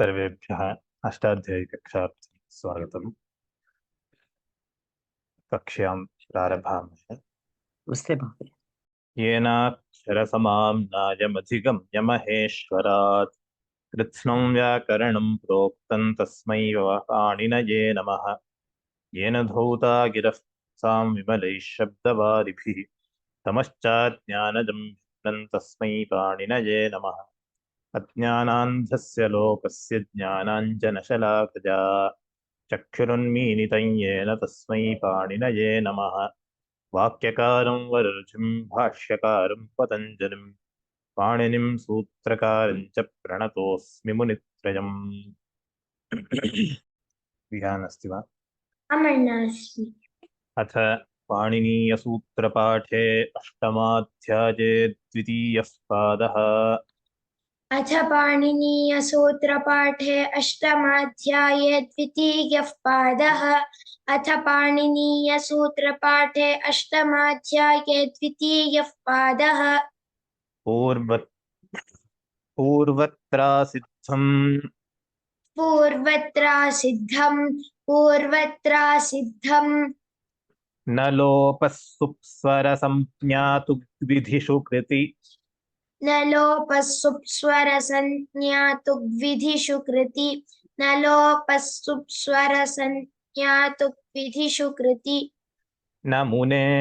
सर्वेभ्यः अष्टाध्यायीकक्षार्थं स्वागतम्। कक्ष्यां प्रारभामहे। येनाक्षरसमाम्नायमधिगम्य महेश्वरात् कृत्स्नं व्याकरणं प्रोक्तं तस्मै पाणिनये नमः। येन धौता गिरः सां विमलैः शब्दवारिभिः तमश्चाज्ञानजं भिन्नं तस्मै पाणिनये नमः। अज्ञानान्धस्य लोकस्य ज्ञानाञ्जनशलाकया चक्षुरुन्मीलितं येन तस्मै पाणिनये नमः। वाक्यकारं वररुचिं भाष्यकारं पतञ्जलिं पाणिनिं सूत्रकारं च प्रणतोऽस्मि मुनित्रयम्। विहानस्ति वा? अथ पाणिनीयसूत्रपाठे अष्टमाध्याये द्वितीयः पादः। अथ पाणिनीयसूत्रपाठे अष्टमाध्याये द्वितीयः पादः। अथ पाणिनीयसूत्रपाठे अष्टमाध्याये द्वितीयः पादः। पूर्वत्रासिद्धम् न लोपः सुप्स्वरसंज्ञातुग्विधिषु कृति। न लोपः सुप्स्वरसंज्ञातुग्विधिषु कृति। न लोपः सुप्स्वरसंज्ञातुग्विधिषु कृति। न मुने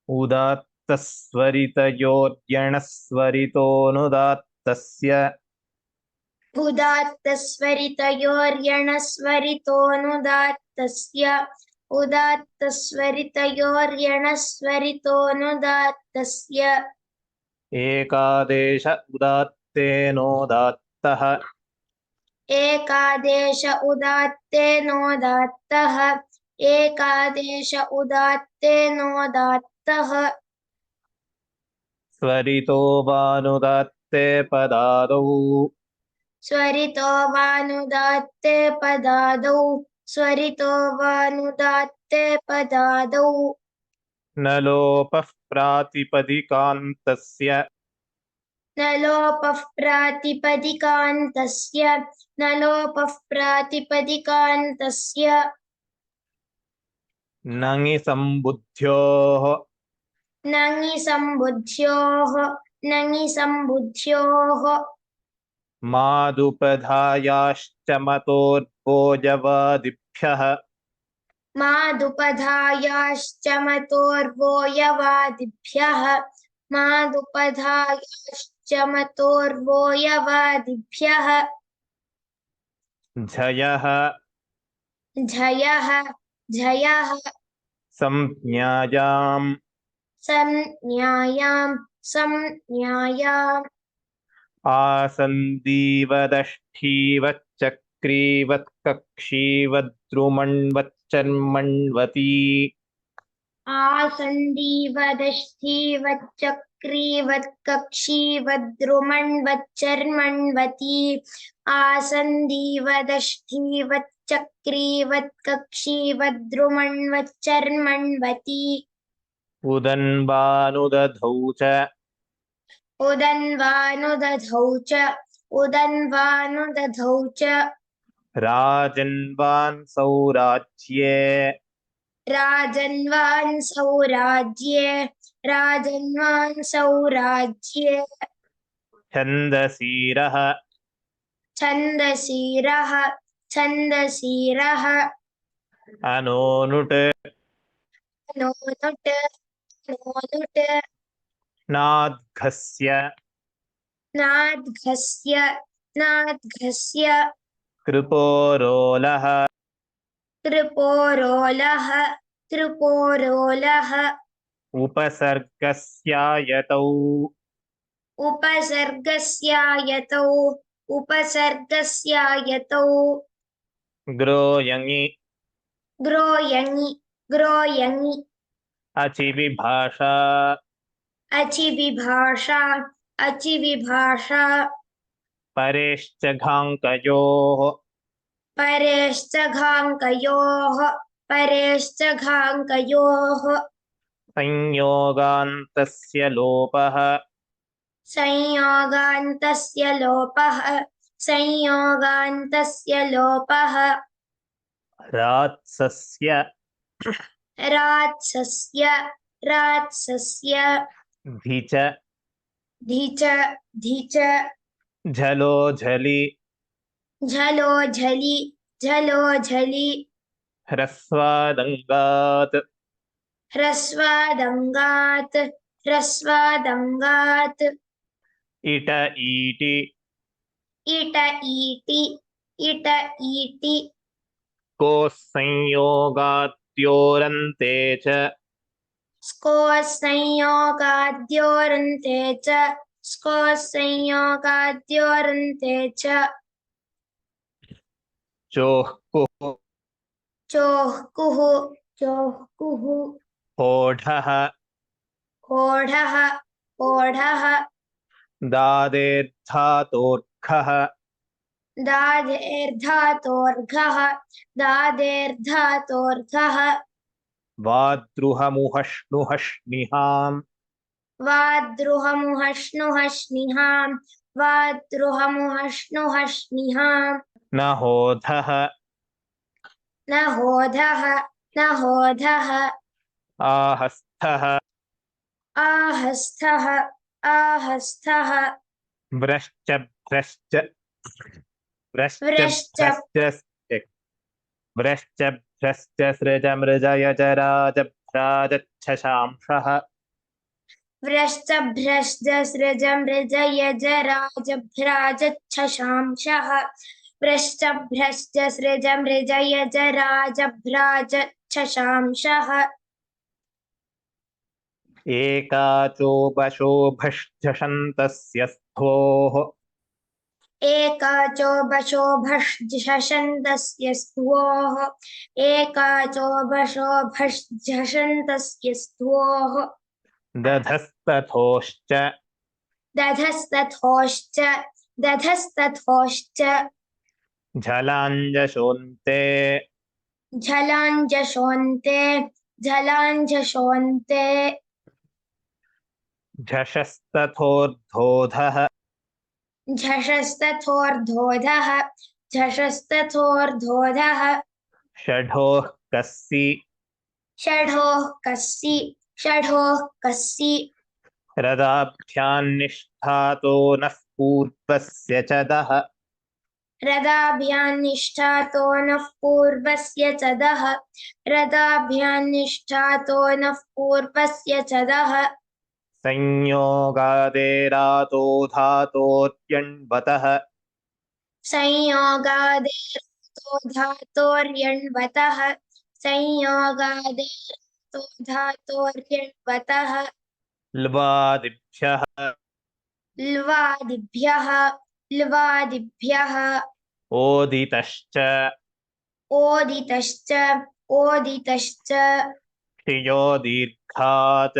उदात्तस्वरितयोर्यणस्वरितोऽनुदात्तस्य एकादेश उदात्तेनोदात्तः स्वरितो वानुदात्ते पदादौ न लोपः प्रातिपदिकान्तस्य नङि सम्बुद्ध्योः मादुपधायाश्च मतोर्भोजवादिभ्यः झयः संज्ञायाम् आसन्दीवदष्ठीवच्चक्रीवत्कक्षीवद्रुमण्वच्चर्मण्वती उदन्वानुदधौ च राजन्वांसौ राज्ये छन्दसीरः अनोनुट नाद्घस्य कृपोरोलः उपसर्गस्यायतौ ग्रोयङि अचिविभाषा परेश्च घाङ्कयोः संयोगान्तस्य लोपः संयोगान्तस्य लोपः संयोगान्तस्य लोपः रात्सस्य रात्सस्य रात्सस्य धिच धिच धिच झलो झलि झलोझलि झलोझलि ह्रस्वादङ्गात् ह्रस्वादङ्गात् ह्रस्वादङ्गात् इट ईटि इट ईटि इट ईटि कोः संयोगात्योरन्ते च स्कोः संयोगाद्योरन्ते च स्कोः संयोगाद्योरन्ते च चोः कुः चोः कुः चोः कुः होढः होढः होढः दादेर्धातोर्घः दादेर्धातोर्घः दादेर्धातोर्घः वाद्रुहमुहष्णुहष्णिहाम् वाद्रुहमुहश्नुहश्निहाम् वाद्रुहमुहश्नुहश्निहाम् न होधः न होधः न होधः आहस्थः आहस्थः आहस्थः व्रश्च भ्रश्च व्रश्च व्रश्च भ्रश्च व्रश्च भ्रश्च सृज मृजय जराजभ्राजच्छशांशः व्रश्च भ्रश्च सृज मृज यज राजभ्राजच्छशांशः व्रश्च भ्रश्च सृज मृज यज राजभ्राजच्छशांशः एकाचोपशोभश्झषन्तस्य स्थोः एकाचोपशोभश्झषन्तस्य स्तुवोः एकाचोपशोभश्झषन्तस्य स्तुवोः दधस्तथोश्च दधस्तथोश्च दधस्तथोश्च झलाञ्जशोन्ते झलाञ्जशोन्ते झलाञ्जशोन्ते झषस्तथोर्धोधः झषस्तथोर्धोधः झषस्तथोर्धोधः षढोः कस्सि षढोः कस्सि षढोः कस्सि रदाभ्यान्निष्ठातो नः पूर्वस्य च दः रदाभ्यान्निष्ठातो नः पूर्वस्य च दः रदाभ्यान्निष्ठातो नः पूर्वस्य च दः संयोगादेरातो धातोत्यण्वतः संयोगादेरतो धातोर्यण्वतः संयोगादेरतो धातोर्यण्वतः ल्वादिभ्यः ल्वादिभ्यः ल्वादिभ्यः ओदितश्च ओदितश्च ओदितश्च क्षियो दीर्घात्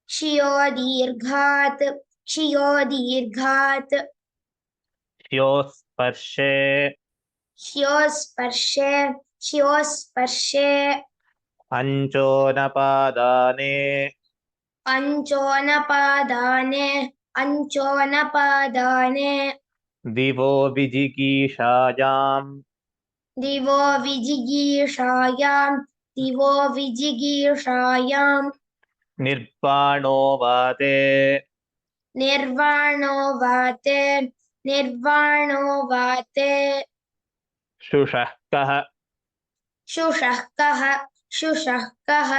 क्षियो दीर्घात् क्षियो दीर्घात् ह्योस्पर्शे ह्योस्पर्शे ह्योस्पर्शे अञ्चोनपादाने अञ्चोनपादाने अञ्चोनपादाने दिवो विजिगीषायाम् दिवो विजिगीषायाम् दिवो विजिगीषायाम् निर्वाणो वाते निर्वाणो वाते निर्वाणो वाते शुषः कः शुषः कः शुषः कः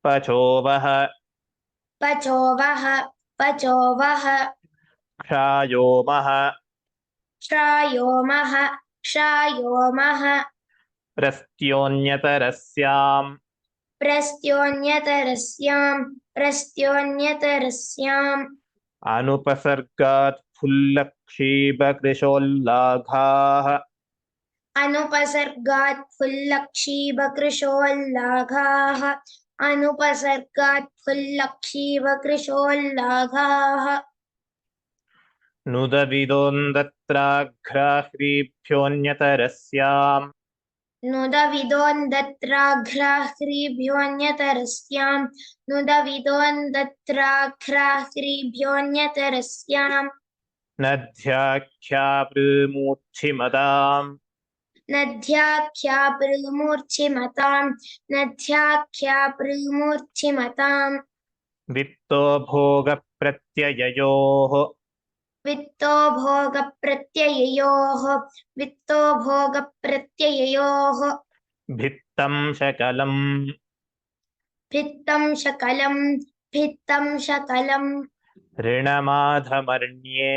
पचोवः पचोवः पचोवः क्षायोमः श्रायोमः श्रायोमः प्रस्त्योन्यतरस्याम् प्रस्त्योन्यतरस्याम् प्रस्त्योन्यतरस्याम् अनुपसर्गात् फुल्लक्षीबकृशोल्लाघाः अनुपसर्गात् फुल्लक्षीबकृशोल्लाघाः अनुपसर्गात् फुल्लक्षीबकृशोल्लाघाः नुदविदोन्दत्राघ्राह्रीभ्योऽन्यतरस्याम् नुदविदोन्दत्राघ्राह्रीभ्योऽन्यतरस्याम् नुदविदोन्दत्राघ्राह्रीभ्योऽन्यतरस्याम् नद्याख्यापृमूर्च्छिमताम् नद्याख्यापृमूर्च्छिमताम् नद्याख्यापृमूर्च्छिमताम् वित्तो भोगप्रत्यययोः वित्तो भोगप्रत्यययोः वित्तो भोगप्रत्यययोः भित्तं शकलम् भित्तं शकलम् भित्तं शकलम् ऋणमाधमर्ण्ये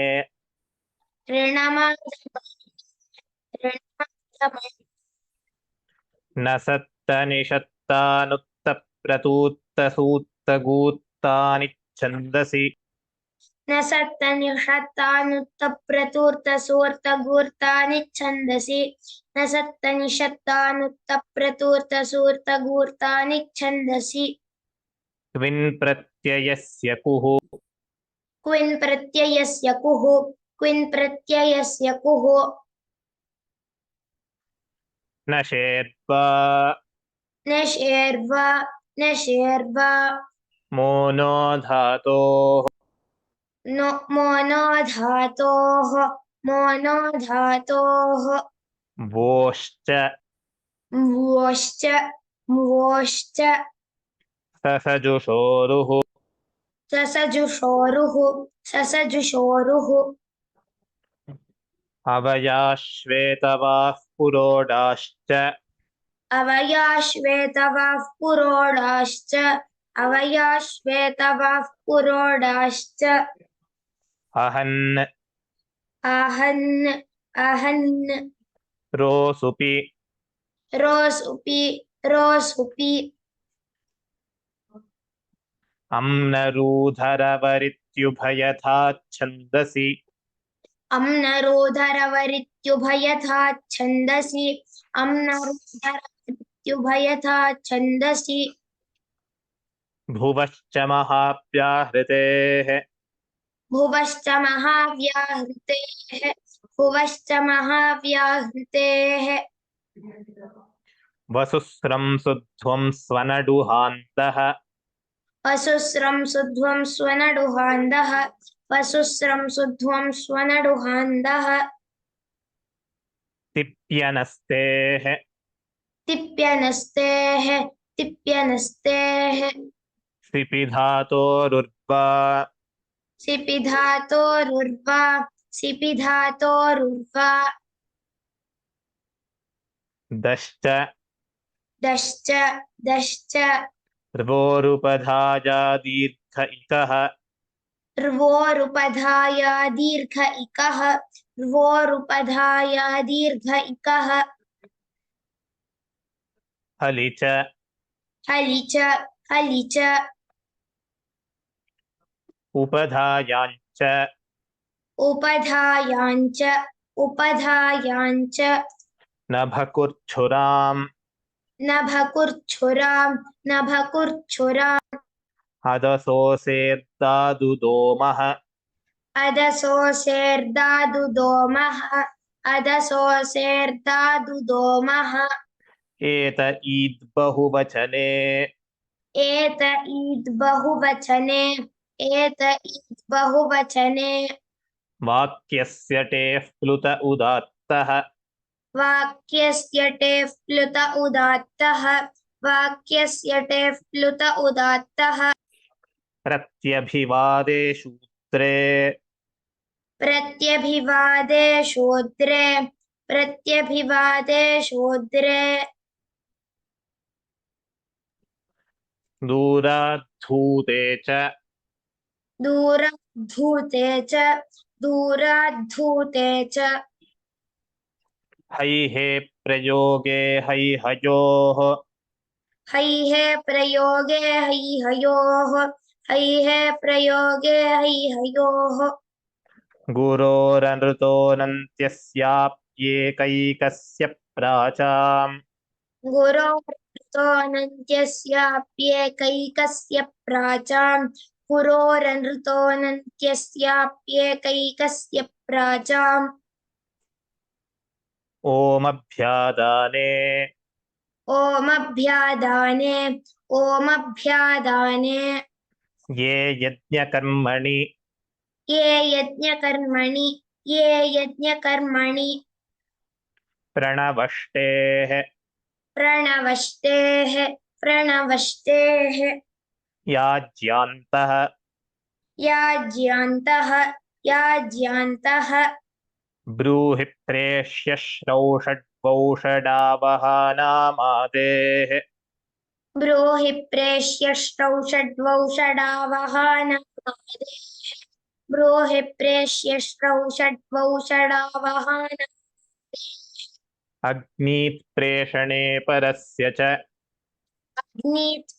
न सत्तनिषत्तानुत्तप्रतूत्तसूत्तगूत्तानि छन्दसि न सत्तनिषत्तानुत्तप्रतूर्तसूर्तगूर्तानि छन्दसि न सत्तनिषत्तानुत्तप्रतूर्तसूर्तगूर्तानि छन्दसि क्विन् प्रत्ययस्य कुः क्विन् प्रत्ययस्य कुः क्विन् प्रत्ययस्य कुः न शेर्वा न शेर्वा न शेर्वा मोनो धातोः मोनो धातोः वोश्च वोश्च वोश्च ससजुषोरुः ससजुषोरुः अवयाश्वेतवाः पुरोडाश्च अवयाश्वेतवाः पुरोडाश्च अवयाश्वेतवाः पुरोडाश्च अहन् आहन् आहन् रोसुपि रोसुपि अम्नरूधरवरित्युभयथा छन्दसि अम्नरोधरवरित्युभयथा छन्दसि अम्नरोधरवरित्युभयथा छन्दसि भुवश्च महाव्याहृतेः भुवश्च महाव्याहृतेः भुवश्च महाव्याहृतेः वसुस्रं सुध्वं स्वनडुहान्तः वसुस्रं सुध्वं स्वनडुहान्दः वसुस्रं सुध्वं स्वनडुहान्दः तिप्यनस्तेः तिप्यनस्तेः सिपिधातोरुर्वा सिपिधातोरुर्वा दश्च दश्च र्वोरुपधाया दीर्घ इकः र्वोरुपधाया दीर्घ इकः र्वोरुपधाया दीर्घ इकः हलि च हलि च उपधायाञ्च उपधायाञ्च नभकुर्च्छुराम् नभकुर्च्छुराम् अदसोऽसेर्दादुदोमः अदसोऽसेर्दादुदोमः एत ईद्बहुवचने एत ईद् बहुवचने वाक्यस्य टेः प्लुत उदात्तः वाक्यस्य टेः प्लुत उदात्तः प्रत्यभिवादे शूत्रे प्रत्यभिवादे शूद्रे दूराद्धूते च दूराद्धूते च हैहे प्रयोगे हैहयोः हैहे प्रयोगे हैहयोः गुरोरनृतोऽनन्त्यस्याप्येकैकस्य प्राचाम् गुरोरनृतोऽनन्त्यस्याप्येकैकस्य प्राचाम् ओमभ्यादाने ओमभ्यादाने ओमभ्यादाने ये यज्ञकर्मणि ये यज्ञकर्मणि प्रणवष्टेः प्रणवष्टेः प्रणवष्टेः याज्यान्तः याज्यान्तः ब्रूहि प्रेष्य श्रौषड्वौषडावहानामादेः ब्रूहि प्रेष्यष्टौ षड्वौषडावहानामादेः ब्रूहि प्रेष्यष्टौ षड्वौषडावहान अग्नीत् प्रेषणे परस्य च अग्नीत्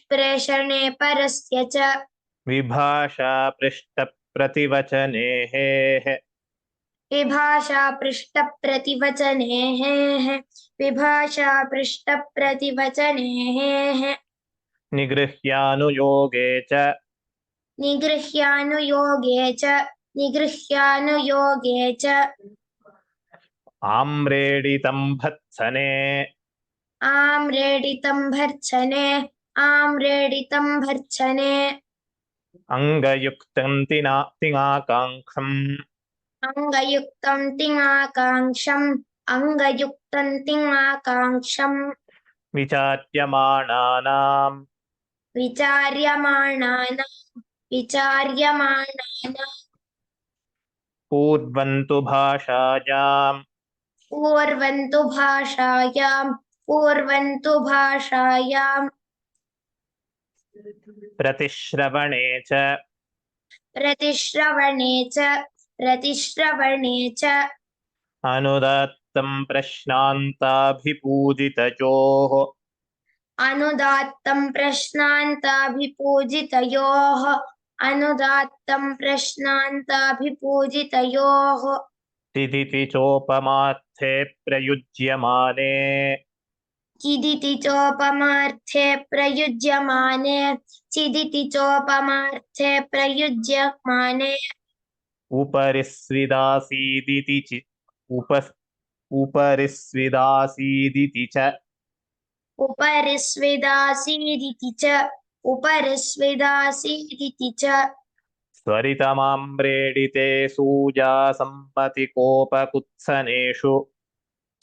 प्रेषणे परस्य च विभाषा पृष्ठप्रतिवचनेः विभाषा पृष्ठप्रतिवचनेः निगृह्यानुयोगे च निगृह्यानुयोगे च आम्रेडितं भत्सने आम्रेडितं भर्त्सने अङ्गयुक्तं तिङाकाङ्क्षम् अङ्गयुक्तं तिङाकाङ्क्षम् विचार्यमाणानाम् विचार्यमाणानां पूर्वन्तु भाषायाम् पूर्वन्तु भाषायां प्रतिश्रवणे च प्रतिश्रवणे च अनुदात्तं प्रश्नान्ताभिपूजितयोः अनुदात्तं प्रश्नान्ताभिपूजितयोः तिदिति चोपमार्थे प्रयुज्यमाने चिदिति चोपमार्थे प्रयुज्यमाने उपरि स्विदासीदिति उपरिस्विदासीदिति च उपरिस्विदासीदिति च स्वरितमाम्रेडिते सूजासम्मतिकोपकुत्सनेषु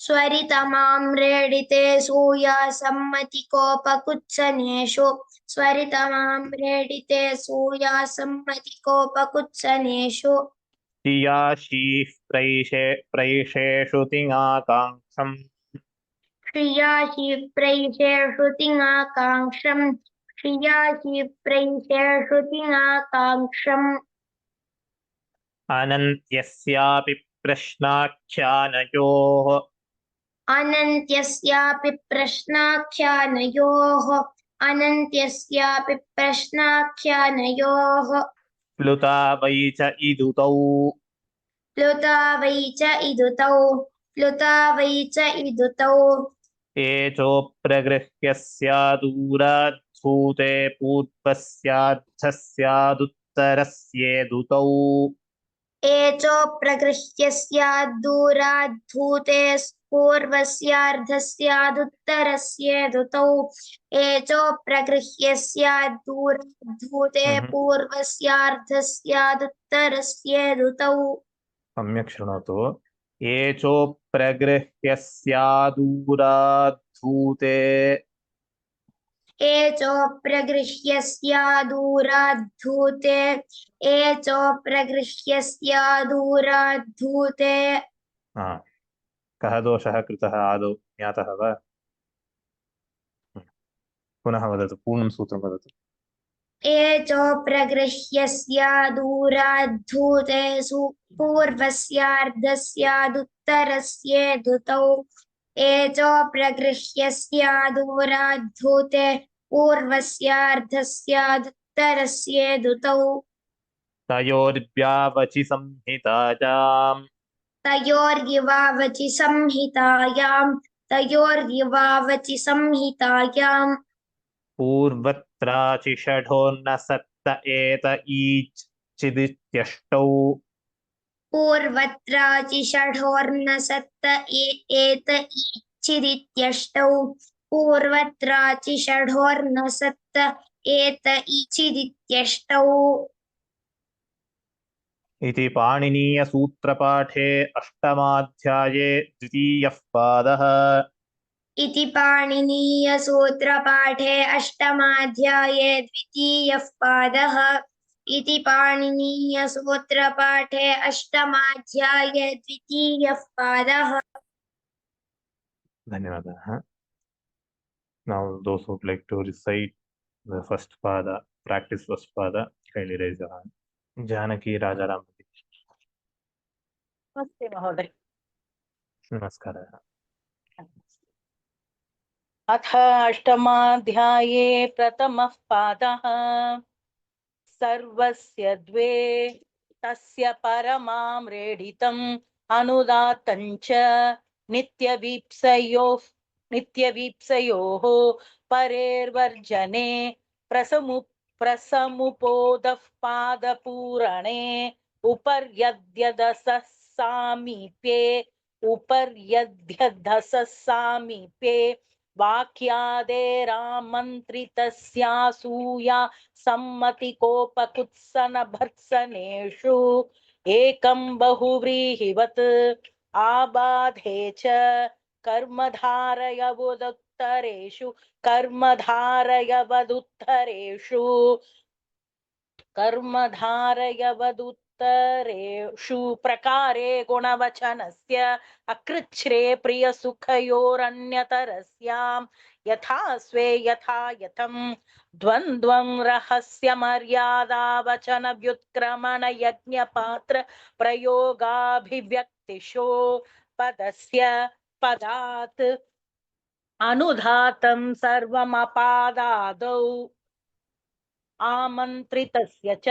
स्वरितमाम्रेडिते सूयासम्मतिकोपकुत्सनेषु तियाशीः प्रैषेषु तिङाकाङ्क्षम् श्रियाशी तिङाकाङ्क्षम् अनन्त्यस्यापि प्रश्नाख्यानयोः अनन्त्यस्यापि प्रश्नाख्यानयोः प्लुता वै च इदुतौ प्लुता वै च इदुतौ एचोप्रगृह्य स्यादूराद्धूते पूर्वस्याद्धस्यादुत्तरस्येदुतौ एचो प्रगृह्य स्याद्दूराद्धूते पूर्वस्यार्धस्यादुत्तरस्येदुतौ एचो प्रगृह्य स्याद्दूराद्धूते पूर्वस्यार्धस्यादुत्तरस्येदुतौ सम्यक् शृणोतु एचोप्रगृह्य स्यादूराद्धूते एचो प्रगृह्य स्यादूराद्धूते कः दोषः कृतः आदौ ज्ञातः वा पुनः वदतु पूर्णं सूत्रं वदतु एचो प्रगृह्य स्यादूराद्धूते पूर्वस्यार्धस्यादुत्तरस्येदुतौ एचो प्रगृह्य स्यादूराद्धूते पूर्वस्यार्धस्यादुत्तरस्येदुतौ तयोर्व्यावचि संहितायाम् तयोर्युवावचि संहितायाम् पूर्वत्राचिषढो न सत्त एत ईच् चिदित्यष्टौ पूर्वत्राचिषढोर्न सत्त एत ईच्छिदित्यष्टौ पूर्वत्राचिषढोर्न सत्त एत ईच्छिदित्यष्टौ इति पाणिनीयसूत्रपाठे अष्टमाध्याये द्वितीयः पादः। इति पाणिनीयसूत्रपाठे अष्टमाध्याये द्वितीयः पादः। इति पाणिनीयसूत्रपाठे अष्टमाध्याये द्वितीयः पादः। धन्यवादः. Now those who would like to recite the first pada, practice first pada, kindly raise your hand. Janaki Rajaram. नमस्ते महोदय. नमस्कारः. अथ अष्टमाध्याये प्रथमः पादः. सर्वस्य द्वे तस्य परमां रेडितम् अनुदात्तञ्च नित्यवीप्सयोः परेर्वर्जने प्रसमुपोदः पादपूरणे उपर्यद्यदसः सामीप्ये वाक्यादेरामन्त्रितस्यासूया सम्मतिकोपकुत्सनभर्त्सनेषु एकं बहुव्रीहिवत् आबाधे च कर्मधारयवदुत्तरेषु प्रकारे गुणवचनस्य अकृच्छ्रे प्रियसुखयोरन्यतरस्यां यथा स्वे यथा यथं द्वन्द्वं रहस्यमर्यादावचन व्युत्क्रमण यज्ञपात्र प्रयोगाभिव्यक्तिशो पदस्य पदात् अनुधातं सर्वमपादादौ आमन्त्रितस्य च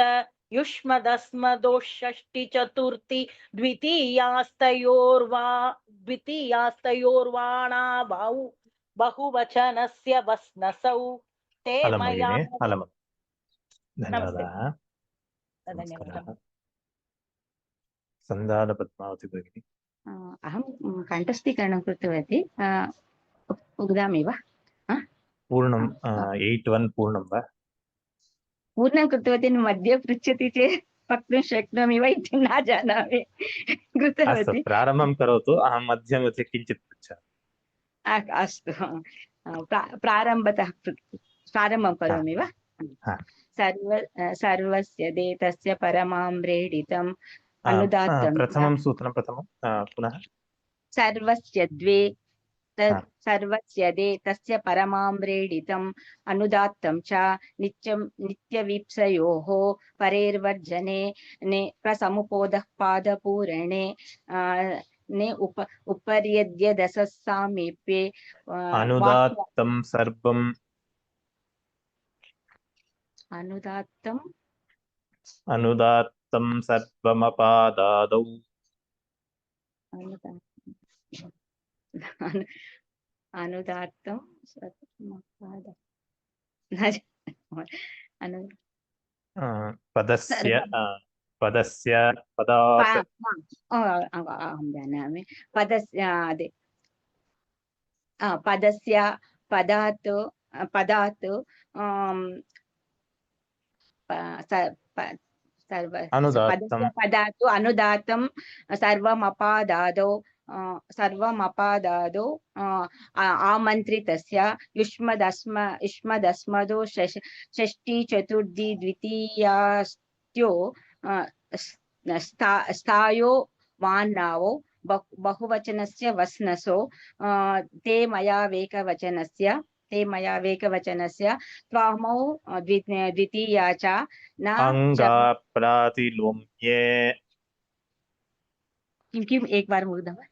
युष्मदस्मदोषष्टि चतुर्थी द्वितीयास्तयोर्वाणा बहुवचनस्य वस्नसौ ते मया धन्यवादः. धन्यवादः. सन्दालपद्मावती भगिनी. अहं कण्ठस्थीकरणं कृतवती. उग्दामि वा? पूर्णं 8-1 पूर्णं वा? पूर्णं कृतवती. मध्ये पृच्छति चेत् वक्तुं शक्नोमि वा इति न जानामि. कृतवती. प्रारम्भं करोतु, अहं मध्ये मध्ये किञ्चित् पृच्छामि. अस्तु, प्रारम्भतः प्रारम्भं करोमि वा? सर्वस्य देतस्य परमां रेडितम् अनुदात्तं प्रथमं सूत्रं पुनः. सर्वस्य द्वे सर्वस्य दे तस्य परमां रेडितम् अनुदात्तं च नित्यवीप्सयोः परेर्वर्जने ने प्रसमुपोदः पादपूरणे ने उपर्यद्यदसः सामीप्ये अनुदात्तं सर्वम् अनुदात्तं सर्वमपादादौ अनुदात्तं पदस्य अहं जानामि. पदस्य पदात् पदात् अनुदात्तं सर्वमपादादौ आमन्त्रितस्य युष्मदस्मदो षष्ठी चतुर्थी द्वितीयास्त्यो स्थायो वान्नावो बहुवचनस्य वस्नसो ते मया वेकवचनस्य त्वामौ द्वितीया च न अंगाप्रातिलोम्ये. किम् एक बार मुग्धं वा?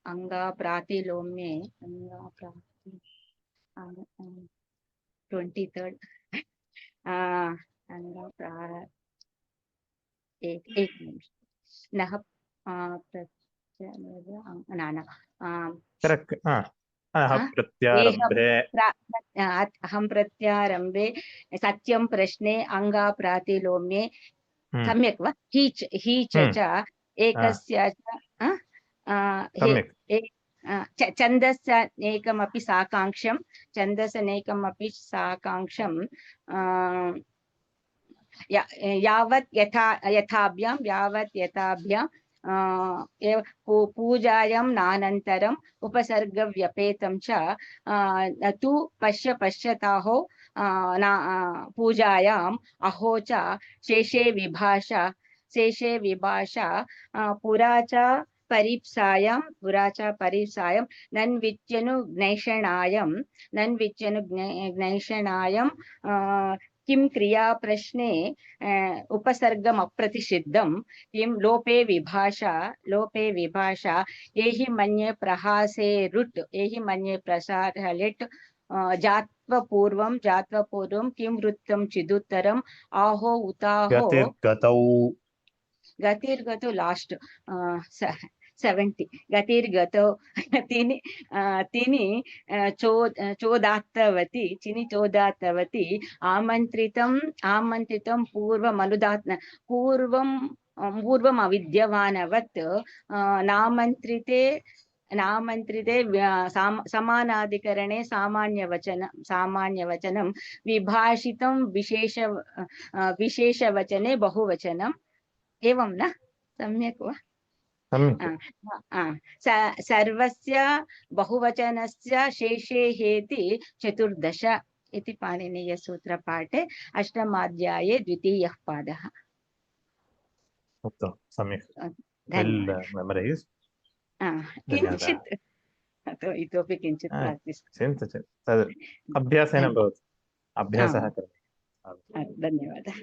अंगाप्रातिलोम्ये 23rd एक निमिष नः प्रत्यारभ्य अहं प्रत्यारम्भे सत्यं प्रश्ने अङ्गा प्रातिलोम्ये सम्यक् वा हि च एकस्य सम्यक् छन्दस्य एकमपि साकाङ्क्षं यावत् यथाभ्यां पूजायां नानन्तरम् उपसर्गव्यपेतं च तु पश्यताहो पूजायाम् अहो च शेषे विभाषा पुरा च परीप्सायां नन्वित्यनुज्ञैषणायं किं क्रिया प्रश्ने उपसर्गमप्रतिषिद्धं किं लोपे विभाषा एहि मन्ये प्रहासे रुट् लिट् जात्वपूर्वं किं वृत्तं चिदुत्तरम् आहो उताहो गतिर्गतो लास्ट 70 गतिर्गतो तिनि चोदात्तवती आमन्त्रितं पूर्वम् अविद्यमानवत् नामन्त्रिते समानाधिकरणे सामान्यवचनं विभाषितं विशेषवचने बहुवचनम् एवं न सम्यक् वा सर्वस्य बहुवचनस्य शेषे हेति 14 इति पाणिनीयसूत्रपाठे अष्टमाध्याये 2य पादः उत्तमं सम्यक् वेल् मेमरैज्ड् किञ्चित् इतोपि किञ्चित् प्राक्टिस् तद् अभ्यासेन भवति अभ्यासः धन्यवादः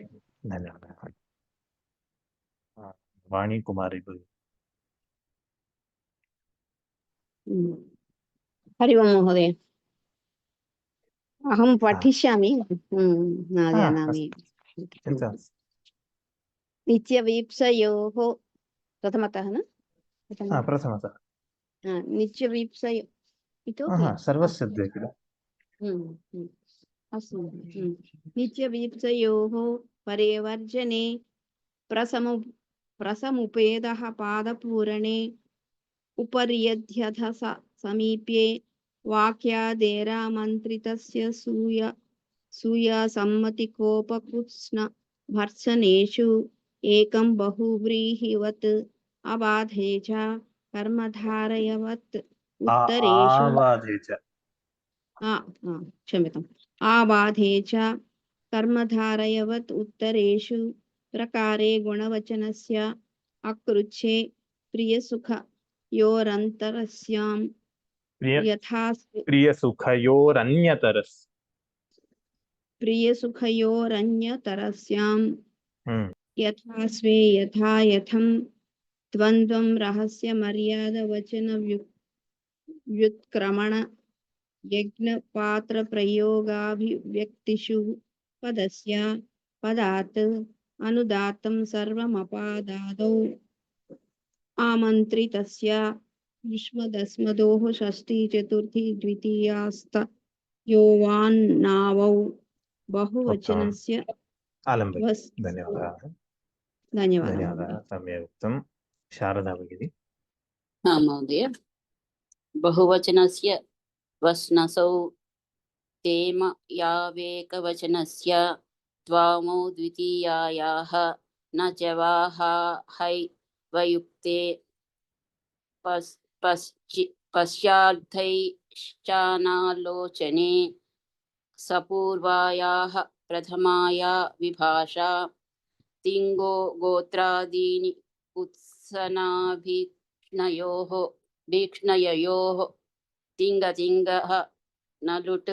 वाणी कुमारी हरि ओम् महोदय अहं पठिष्यामि न जानामि नित्यवीप्सयोः प्रथमतः न प्रथमतः नित्यवीप्सयो इतोपि सर्वस्य किल अस्तु नित्यवीप्सयोः परिवर्जने प्रसमुपेदः पादपूरणे उपर्यध्यथ समीप्ये वाक्यादेरामन्त्रितस्य सूयासम्मतिकोपकृत्स्न भर्त्सनेषु एकं बहुव्रीहिवत् अबाधे च कर्मधारयवत् उत्तरेषु क्षम्यताम् आबाधे च कर्मधारयवत् उत्तरेषु प्रकारे गुणवचनस्य अकृच्छे प्रियसुखयोरन्तरस्यां यथा प्रियसुखयोरन्यतरस्यां यथा स्वे यथा यथं द्वन्द्वं रहस्यमर्यादवचन व्युत्क्रमण यज्ञपात्रप्रयोगाभिव्यक्तिषु पदस्य पदात् अनुदात्तं सर्वमपादादौ आमन्त्रितस्य युष्मदस्मदोः षष्ठी चतुर्थी द्वितीयास्तयोवान्नावौ बहुवचनस्य धन्यवादः सम्यक् उक्तं शारदा भगिनी महोदय बहुवचनस्य वस्नसौ तेम यावेकवचनस्य द्वामौ द्वितीयायाः न च वाहाहै वयुक्ते पश्चार्थैश्चानालोचने सपूर्वायाः प्रथमाया विभाषा तिङ्गो गोत्रादीनि भीक्ष्णययोः तिङ्गतिङ्गः नलुट्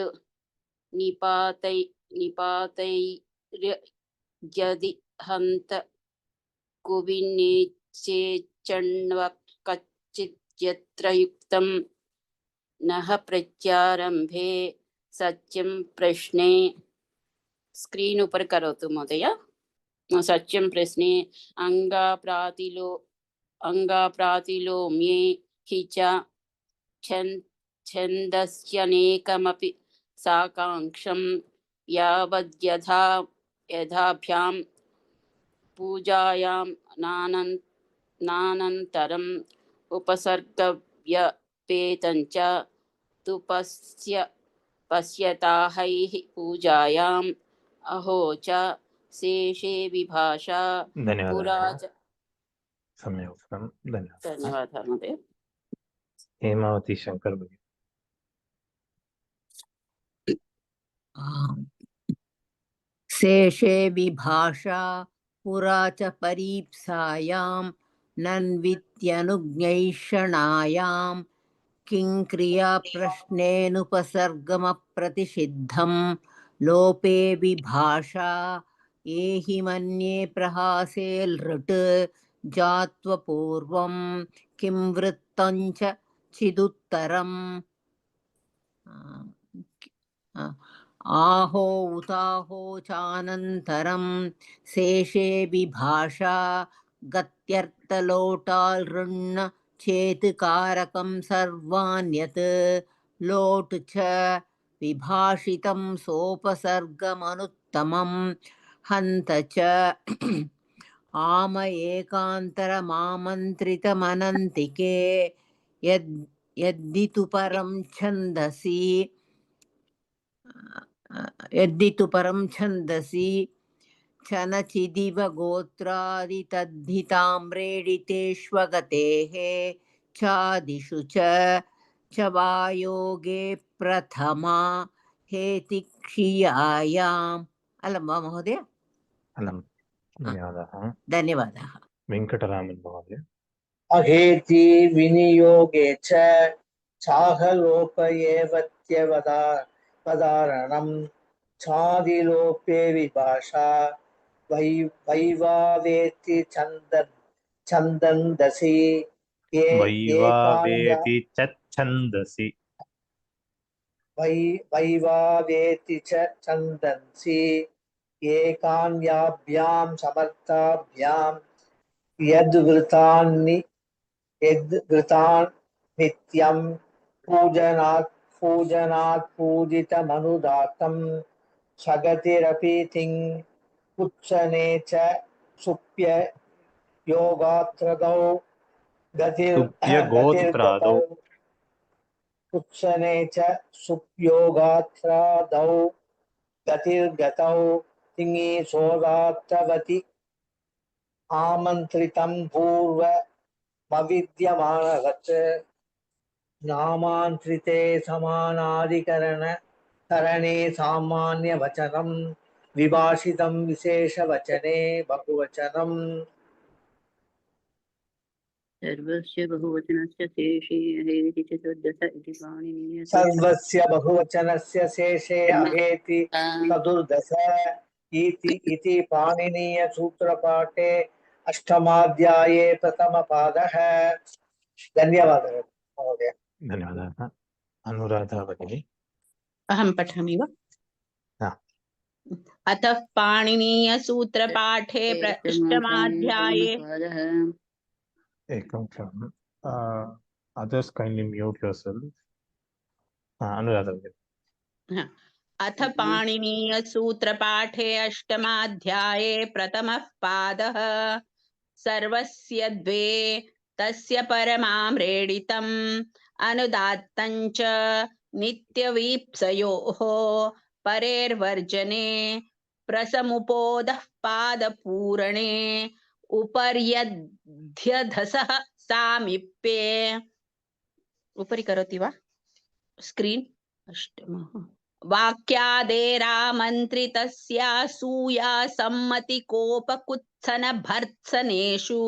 निपातैर्यदि हन्त कुविन्नेच्चेच्चण्वकच्चिद्यत्र युक्तं नः प्रत्यारम्भे सत्यं प्रश्ने स्क्रीन् उपर करोतु महोदय सत्यं प्रश्ने अङ्गाप्रातिलोम्ये हि च छन्दस्यनेकमपि साकाङ्क्षं यथाभ्यां पूजायां नानन्तरम् उपसर्गव्यपेतञ्च तु पश्यताहैः पूजायाम् अहो च शेषे विभाषा धन्यवादः पुरा च सम्यक् उक्तं धन्यवादः धन्यवादः महोदय। हेमावती शङ्कर भगिनी शेषे विभाषा पुरा च परीप्सायां नन्वित्यनुज्ञैषणायां किं क्रिया प्रश्नेनुपसर्गमप्रतिषिद्धं लोपे विभाषा एहि मन्ये प्रहासे लृट् जात्वपूर्वं किं वृत्तं च चिदुत्तरम् आहो उताहो चानन्तरं शेषे विभाषा गत्यर्थलोटाल् ऋण्ण चेत्कारकं सर्वान्यत् लोट् च विभाषितं सोपसर्गमनुत्तमं हन्त च आम एकान्तरमामन्त्रितमनन्तिके यद्दितु परं छन्दसि चनचिदिव गोत्रादितद्धिताम्रेडितेष्वगतेः चादिषु च वायोगे प्रथमा हेतिक्षीयायाम् अलं वा महोदय? अलं धन्यवादः धन्यवादः। वेङ्कटरामन् महोदय अहेति विनियोगे च चाहलोपयेवत्यवधारणं छादिलोपे विभाषा वैवावेति छन्दसि वैवावेति च छन्दसि वैवावेति च छन्दसि एकान्याभ्यां समर्थाभ्यां यद्वृतान् नित्यं पूजनात् पूजितमनुदातं सगतिरपि तिङ् कुत्सने च सुप्य योगात्रदौ सुप्यगोत्रादौ कुत्सने च सुप्योगात्रादौ गतिर्गतौ तिङि सोदात्तवति आमन्त्रितं पूर्वमविद्यमानवत् नामान्त्रिते समानाधिकरणे सामान्यवचनं विभाषितं विशेषवचने बहुवचनम् सर्वस्य बहुवचनस्य शेषे अहेति चतुर्दश इति पाणिनीय सर्वस्य बहुवचनस्य शेषे अहेति चतुर्दश इति पाणिनीय सूत्रपाठे अष्टमाध्याये प्रथमपादः। धन्यवादः महोदय। धन्यवादः अनुराधा भगिनी अहं पठामि वा? अतः पाणिनीय सूत्रपाठे अष्टमाध्याये एकं क्षणम् others kindly mute yourself Anuradha भगिनी अथ पाणिनीय सूत्रपाठे अष्टमाध्याये प्रथमः पादः सर्वस्य द्वे तस्य परमाम्रेडितम् अनुदात्तञ्च नित्यवीप्सयोः परेर्वर्जने प्रसमुपोदः पादपूरणे उपर्यध्यधसः सामीप्ये उपरि करोति वा स्क्रीन् अष्टमः वाक्यादेरामन्त्रितस्यासूया सम्मतिकोपकुत्सन भर्त्सनेषु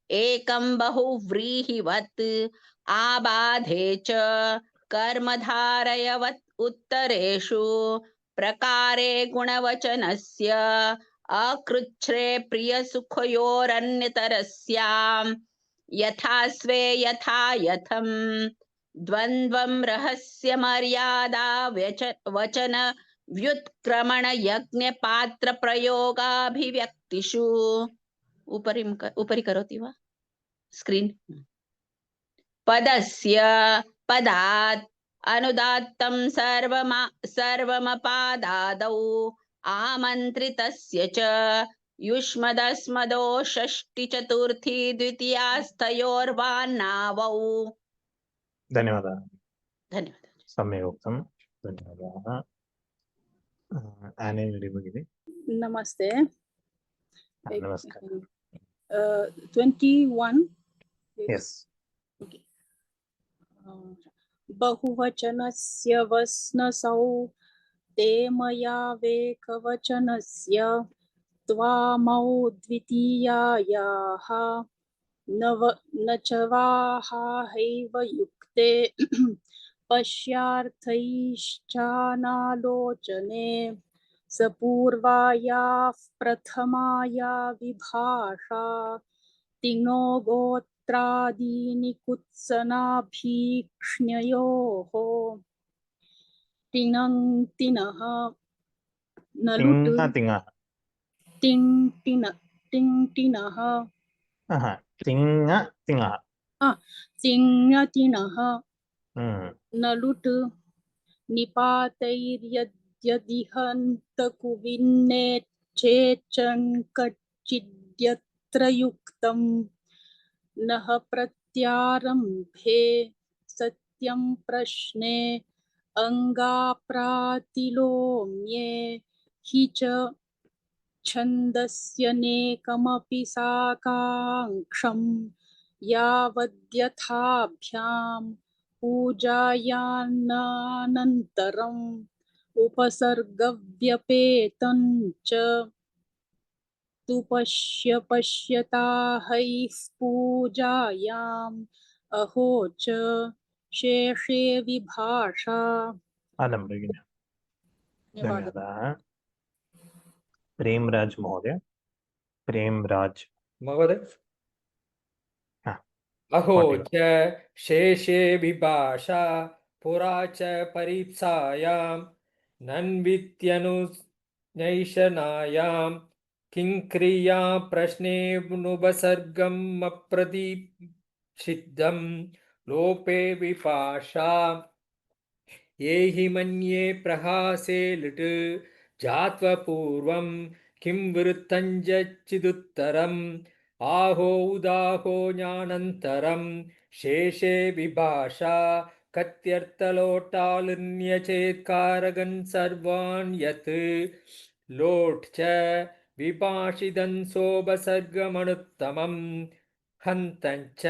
एकं बहुव्रीहिवत् आबाधे च कर्मधारयवत् उत्तरेषु प्रकारे गुणवचनस्य अकृच्छ्रे प्रियसुखयोरन्यतरस्यां यथा स्वे यथा यथं द्वन्द्वं रहस्य मर्यादा वचन व्युत्क्रमण यज्ञ पात्र प्रयोगाभिव्यक्तिषु उपरि करोति वा स्क्रीन् पदस्य पदात् अनुदात्तं सर्वमपादादौ आमन्त्रितस्य च युष्मदस्मदो षष्टि चतुर्थी द्वितीयास्तयोर्वान्नावौ। धन्यवादः। धन्यवादः। सम्यक् उक्तं, धन्यवादाः। आने मिडि भगिनी। नमस्ते। नमस्कारः। 21. Yes. Okay. बहुवचनस्य वस्नसौ ते मया वेकवचनस्य त्वामौ द्वितीयायाः न च वाहाहैव युक्ते पश्यार्थैश्चानालोचने सपूर्वायाः प्रथमाया विभाषा तिङो गोत्रादीनि कुत्सनाभीक्ष्ण्योः तिङः नलुट् तिङः तिङः तिङः नलुट् निपातैर्यद्यदिहन्तकुविन्नेच्छेच्चङ्कच्चिद्यत्र युक्तं नः प्रत्यारम्भे सत्यं प्रश्ने अङ्गाप्रातिलोम्ये हि च छन्दस्यनेकमपि साकाङ्क्षं यावद्यथाभ्यां पूजायान्नानन्तरम् उपसर्गव्यपेतं च तु पश्यताहैः पूजायाम् अहो च शेषे विभाषा। आलं भगिनी, धन्यवादाः। प्रेमराज महोदय। प्रेमराज महोदय। अहो च शेषे विभाषा पुरा च परीप्सायां नन्वित्यनुनैषणायां किं क्रिया प्रश्नेऽनुपसर्गमप्रतिषिद्धं लोपे विभाषा ये हि मन्ये प्रहासे लिट् जात्वपूर्वं किं वृत्तञ्चिदुत्तरम् आहो उदाहो ज्ञानन्तरं शेषे विभाषा कत्यर्थलोटालन्यचेत्कारगन् सर्वान् यत् लोट् च विभाषिदंसोपसर्गमनुत्तमम् हन्तञ्च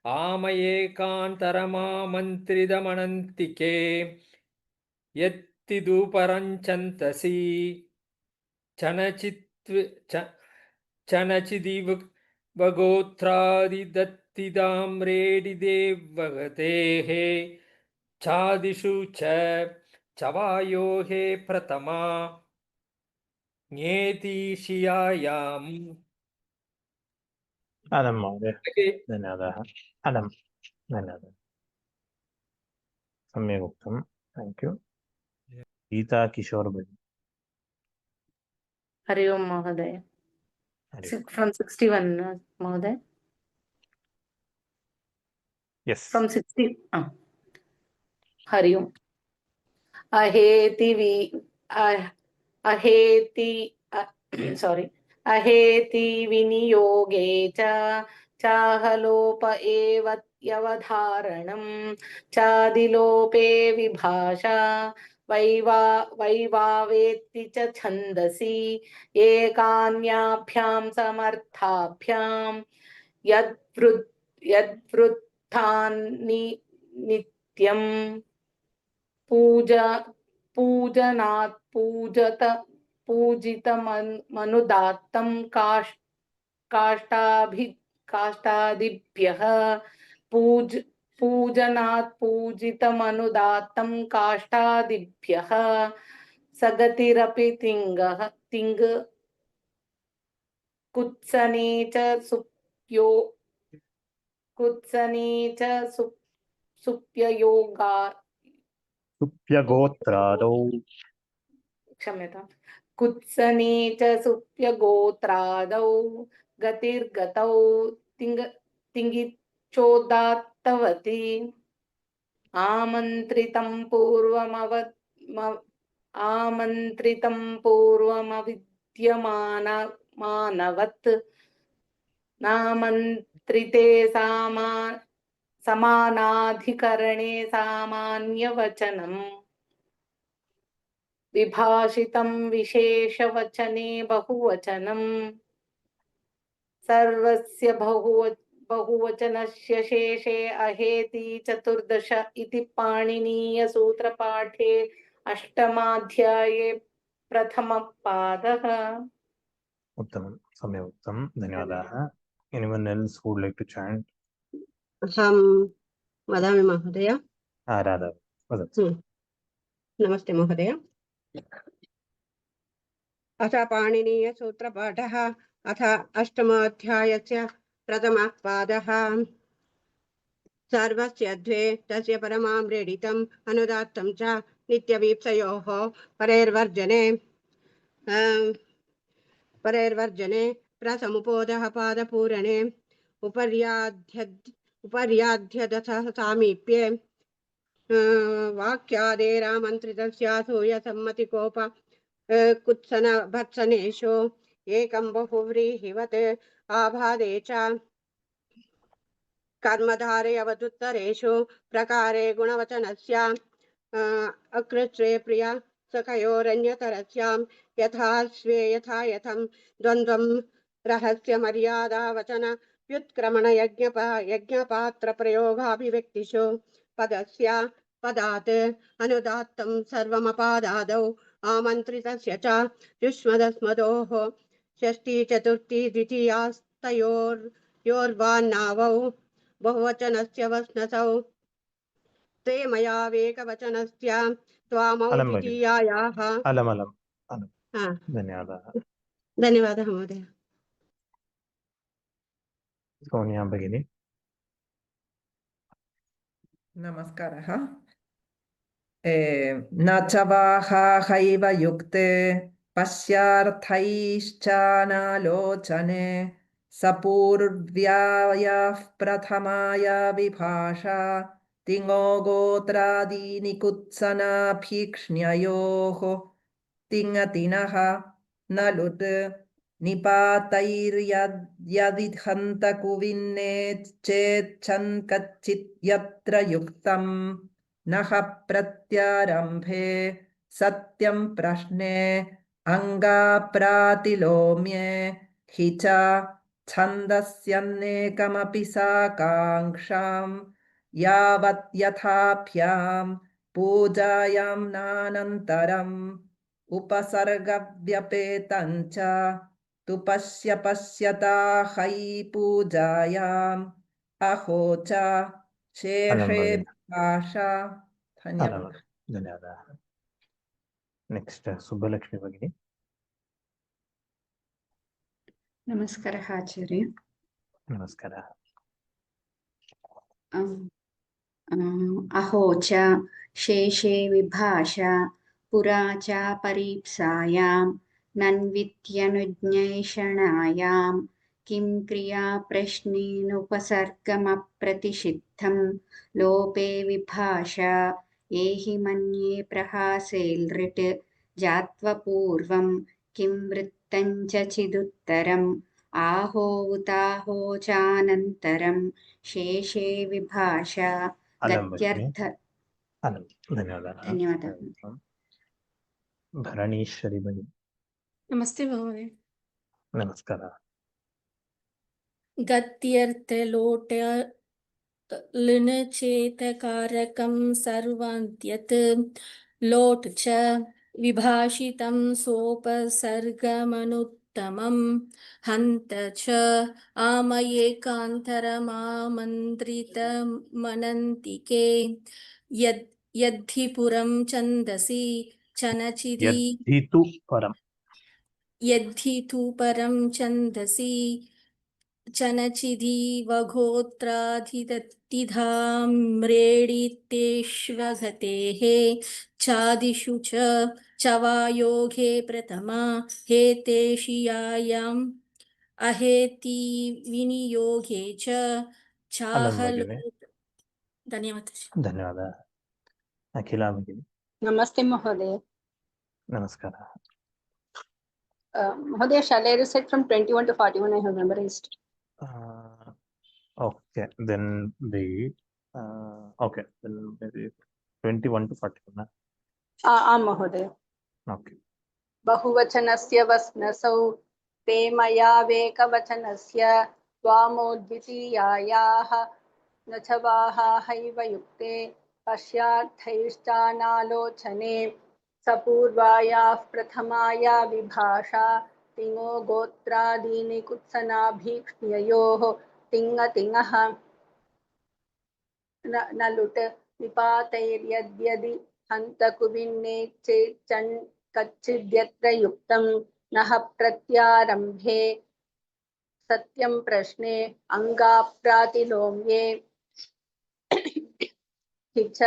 आमयेकान्तरमामन्त्रितमनन्तिके यत्तिदुपरञ्चन्तसि चनचिद्वगोत्रादिदत्तिदाम्रेडिदेवगतेः चादिषु च चवायोः प्रथमा ङेतिशियायाम्। आलं महोदय, धन्यवादाः। आलं, धन्यवादः, सम्यक् उक्तं, थैंक यू। गीता किशोर भगिनी। हरि ओम महोदय। From 61 महोदय। Yes. From 60. हरि ओम। अहेति विनियोगे च चाहलोप एवत्यवधारणं चादिलोपे विभाषा वैवावेत्ति च छन्दसि एकान्याभ्यां समर्थाभ्यां यद्वृत्तानि नित्यं पूजनात् पूजितमनुदात्तं काष्ठादिभ्यः पूजनात् पूजितमनुदात्तं काष्ठादिभ्यः सगतिरपि तिङ् कुत्सने च सुप्यगोत्रादौ क्षम्यतां कुत्सने च सुप्यगोत्रादौ गतिर्गतौ तिङ्गिचोदात्तवती आमन्त्रितं पूर्वमविद्यमानवत् नामन्त्रिते समानाधिकरणे सामान्यवचनम् विभाषितं विशेषवचने बहुवचनम् सर्वस्य बहुवचनस्य शेषे अहेति चतुर्दश इति पाणिनीयसूत्रपाठे अष्टमाध्याये प्रथमपादः। उत्तमं, सम्यक् उक्तं, धन्यवादाः. Anyone else who would like to chant? अहं वदामि महोदय। राधा वदतु। नमस्ते महोदय। अथ पाणिनीयसूत्रपाठः अथ अष्टमाध्यायस्य प्रथमः पादः। सर्वस्य द्वे तस्य परमां रेडितम् अनुदात्तं च नित्यवीप्सयोः परेर्वर्जने प्रसमुपोदः पादपूरणे उपर्याध्यदसः सामीप्ये वाक्यादेरामन्त्रितस्यासूयसम्मतिकोप कुत्सन भर्त्सनेषु एकं बहुव्रीहिवत् आभादे च कर्मधारे अवदुत्तरेषु प्रकारे गुणवचनस्य अकृत्रे प्रिय सखयोरन्यतरस्यां यथा स्वे यथा यथं द्वन्द्वं रहस्य मर्यादा वचन व्युत्क्रमण यज्ञपात्र प्रयोगाभिव्यक्तिषु पदस्य पदात् अनुदात्तं सर्वमपादादौ आमन्त्रितस्य च युष्मदस्मदोः षष्ठी चतुर्थी द्वितीयास्तयोर्वान्नावौ बहुवचनस्य वस्नसौ ते मया वेकवचनस्य त्वामौ द्वितीयायाः धन्यवादाः। धन्यवादः महोदय। सोनिया भगिनी। नमस्कारः। न च वाहाहैव युक्ते पश्यार्थैश्चानालोचने सपूर्व्यायाः प्रथमाया विभाषा तिङो गोत्रादीनि कुत्सनाभीक्ष्ण्ययोः तिङतिनः न लुट् निपातैर्यदिहन्त कुविन्ने चेच्छन् कच्चित् यत्र युक्तं नः प्रत्यारम्भे सत्यं प्रश्ने अङ्गाप्रातिलोम्ये हि च छन्दस्यन्नेकमपि साकाङ्क्षां यावत् यथाभ्यां पूजायां नानन्तरम् उपसर्गव्यपेतञ्च तु पश्यता है पूजायाम् अहो च शेषे भाषा। धन्यवादः। धन्यवादाः। नेक्स्ट सुब्बलक्ष्मी भगिनी। नमस्कारः आचार्य। नमस्कारः। अहो च शेषे विभाषा पुरा च परीप्सायां नन्वित्यनुज्ञैषणायां किं क्रिया प्रश्नेनुपसर्गमप्रतिषिद्धं लोपे विभाषा एहि मन्ये प्रहासेल्ऋट् जात्वपूर्वं किं वृत्तं च चिदुत्तरम् आहो उताहो चानन्तरं शेषे विभाषा गत्यर्थ। धन्यवादाः। भरणीश्वरी भगिनी। नमस्ते महोदय। नमस्कारः। गत्यर्थलोट लिन चेतकारकं सर्वान्त्यत् लोट च विभाषितं सोपसर्गमनुत्तमं हन्त च आमयेकान्तरमामन्त्रितमनन्तिके यद्धि पुरं छन्दसि चनचिदि यद्धि तु परं छन्दसि चनचिदीवगोत्राधिदत्तिधाम्रेडितेष्वगतेः चादिषु च चवायोगे प्रथमा हेतेशियायाम् अहेति विनियोगे च चाहलोट। धन्यवादः। धन्यवादः। अखिला भगिनी नमस्ते महोदय. नमस्कारः. Mहोदय, shall I recite from 21 to 41? I have memorized. Okay, then the okay, then maybe 21 to 41. आम् महोदय. Okay. बहुवचनस्य वस्नसौ ते मया वेकवचनस्य त्वामोद्वितीयायाः न च वाहाहैव युक्ते पश्यार्थैश्चानालोचने सपूर्वायाः प्रथमाया विभाषा तिङो गोत्रादीनि कुत्सनाभीक्ष्ण्ययोः तिङः न लुट् विपातैर्यद्यदि हन्तकुविन्नेच्चेच्चन् कच्चिद्यत्र युक्तं नः प्रत्यारम्भे सत्यं प्रश्ने अङ्गाप्रातिलोम्ये हि च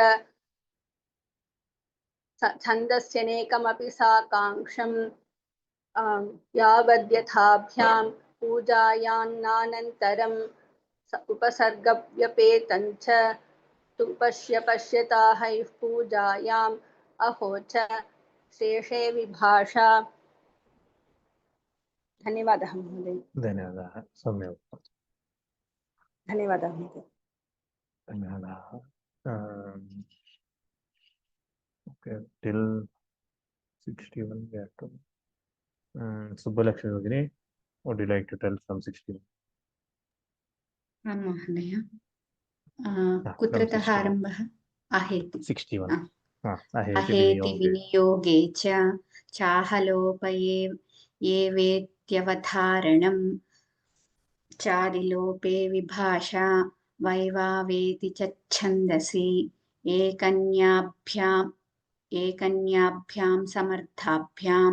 छन्दस्यनेकमपि साकाङ्क्षं यावद्यथाभ्यां पूजायान्नानन्तरं उपसर्गव्यपेतं च तु पश्यताहैः पूजायाम् अहो च शेषे विभाषा. धन्यवादः महोदय. धन्यवादः. सम्यक् उक्तं. धन्यवादः महोदय. धन्यवादः. Okay, till 61 we have to. Subbulakshmi Bhagini, would you like to tell from 61? आं महोदय. कुत्रतः आरम्भः? आहेति. 61. अहेति विनियोगे च चाहलोपये ये वेत्यवधारणं चादिलोपे विभाषा वैवावेति च छन्दसि एकन्याभ्यां समर्थाभ्यां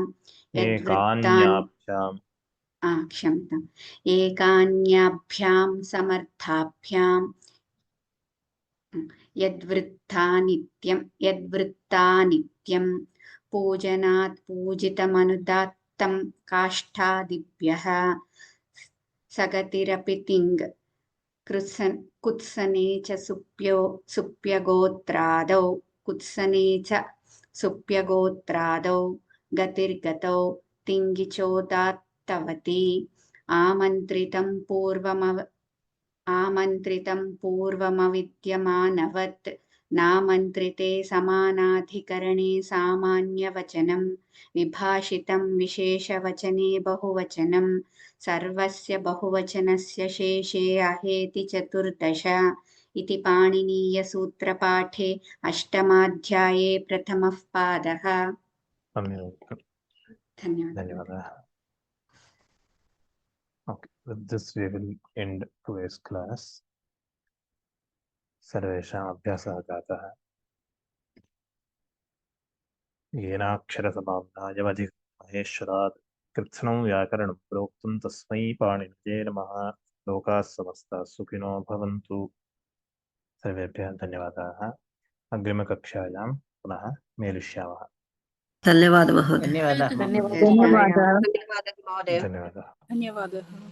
एकान्याभ्यां समर्थाभ्यां यद्वृत्ता नित्यं पूजनात् पूजितमनुदात्तं काष्ठादिभ्यः सगतिरपि तिङ् कुत्सने च सुप्यगोत्रादौ गतिर्गतौ तिङ्गिचोदात्तवती आमन्त्रितं पूर्वमविद्यमानवत् नामन्त्रिते समानाधिकरणे सामान्यवचनं विभाषितं विशेषवचने बहुवचनं सर्वस्य बहुवचनस्य शेषे अहेति चतुर्दश इति पाणिनीयसूत्रपाठे अष्टमाध्याये प्रथमः पादः. धन्यवादः. Okay, with this we will end today's class. सर्वेषाम् अभ्यासः जातः. येनाक्षरसमाम्नायमधिगमहेश्वरात् कृत्स्नं व्याकरणं प्रोक्तं तस्मै पाणिनिये नमः. लोकाः समस्ताः सुखिनो भवन्तु. सर्वेभ्यः धन्यवादाः. अग्रिमकक्षायां पुनः मेलिष्यामः. धन्यवादः महोदय. धन्यवादः. धन्यवादः. धन्यवादः. धन्यवादः.